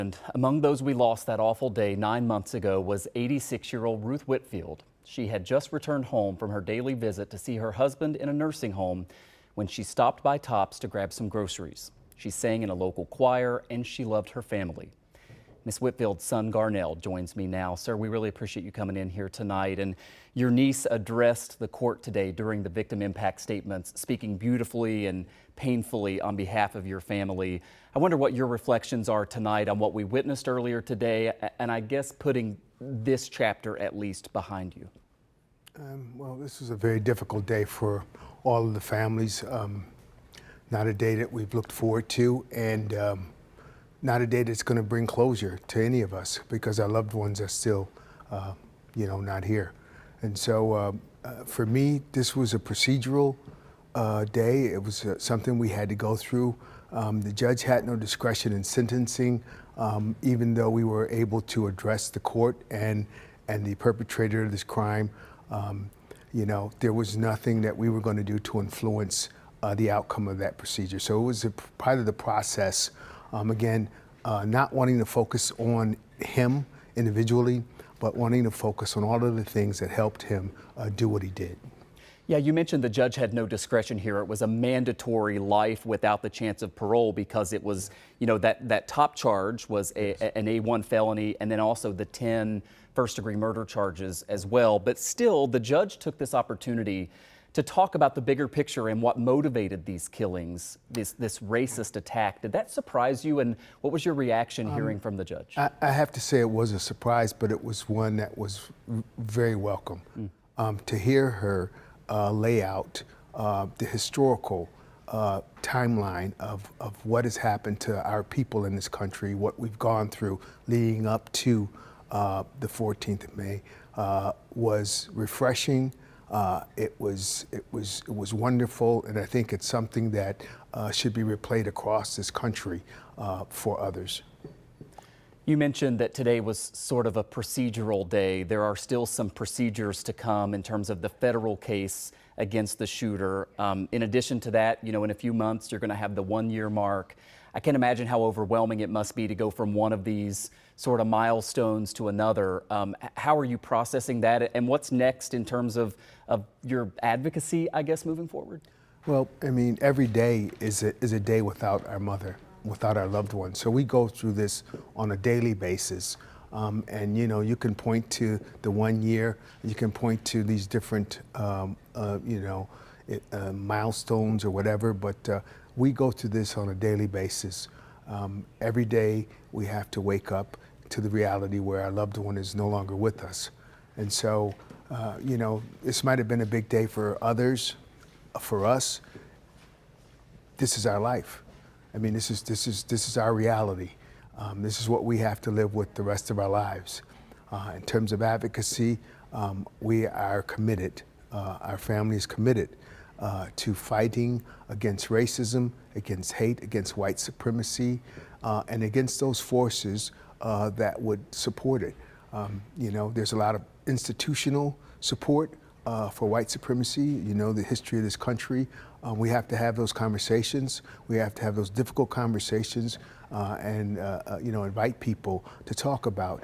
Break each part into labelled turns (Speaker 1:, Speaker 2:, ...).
Speaker 1: And among those we lost that awful day 9 months ago was 86-year-old Ruth Whitfield. She had just returned home from her daily visit to see her husband in a nursing home when she stopped by Tops to grab some groceries. She sang in a local choir and she loved her family. Miss Whitfield's son Garnell joins me now. Sir, we really appreciate you coming in here tonight. And your niece addressed the court today during the victim impact statements, speaking beautifully and painfully on behalf of your family. I wonder what your reflections are tonight on what we witnessed earlier today, and I guess putting this chapter at least behind you.
Speaker 2: Well, this was a very difficult day for all of the families. Not a day that we've looked forward to, and not a day that's going to bring closure to any of us, because our loved ones are still, not here. And so for me, this was a procedural day. It was something we had to go through. The judge had no discretion in sentencing, even though we were able to address the court and the perpetrator of this crime. There was nothing that we were going to do to influence the outcome of that procedure. So it was a part of the process. Again, not wanting to focus on him individually, but wanting to focus on all of the things that helped him do what he did.
Speaker 1: Yeah, you mentioned the judge had no discretion here. It was a mandatory life without the chance of parole because it was, that top charge was an A1 felony, and then also the 10 first-degree murder charges as well. But still, the judge took this opportunity to talk about the bigger picture and what motivated these killings, this racist attack. Did that surprise you, and what was your reaction hearing from the judge?
Speaker 2: I have to say it was a surprise, but it was one that was very welcome. To hear her lay out the historical timeline of what has happened to our people in this country, what we've gone through leading up to the 14th of May, was refreshing. It was wonderful, and I think it's something that should be replayed across this country for others.
Speaker 1: You mentioned that today was sort of a procedural day. There are still some procedures to come in terms of the federal case against the shooter. In addition to that, in a few months, you're going to have the 1-year mark. I can imagine how overwhelming it must be to go from one of these sort of milestones to another. How are you processing that, and what's next in terms of your advocacy, I guess, moving forward?
Speaker 2: Well, I mean, every day is a day without our mother, without our loved ones. So we go through this on a daily basis. And you can point to the 1 year, you can point to these different, milestones or whatever, but we go through this on a daily basis. Every day we have to wake up to the reality where our loved one is no longer with us. And so, this might have been a big day for others. For us, this is our life. I mean, this is our reality. This is what we have to live with the rest of our lives. In terms of advocacy, we are committed, our family is committed to fighting against racism, against hate, against white supremacy, and against those forces that would support it. There's a lot of institutional support for white supremacy, the history of this country. We have to have those conversations. We have to have those difficult conversations and invite people to talk about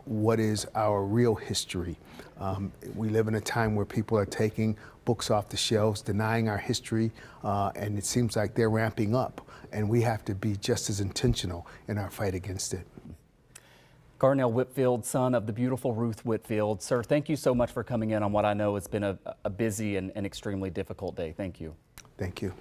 Speaker 2: what is our real history. We live in a time where people are taking books off the shelves, denying our history, and it seems like they're ramping up, and we have to be just as intentional in our fight against it.
Speaker 1: Garnell Whitfield, son of the beautiful Ruth Whitfield. Sir, thank you so much for coming in on what I know has been a busy and extremely difficult day. Thank you.
Speaker 2: Thank you.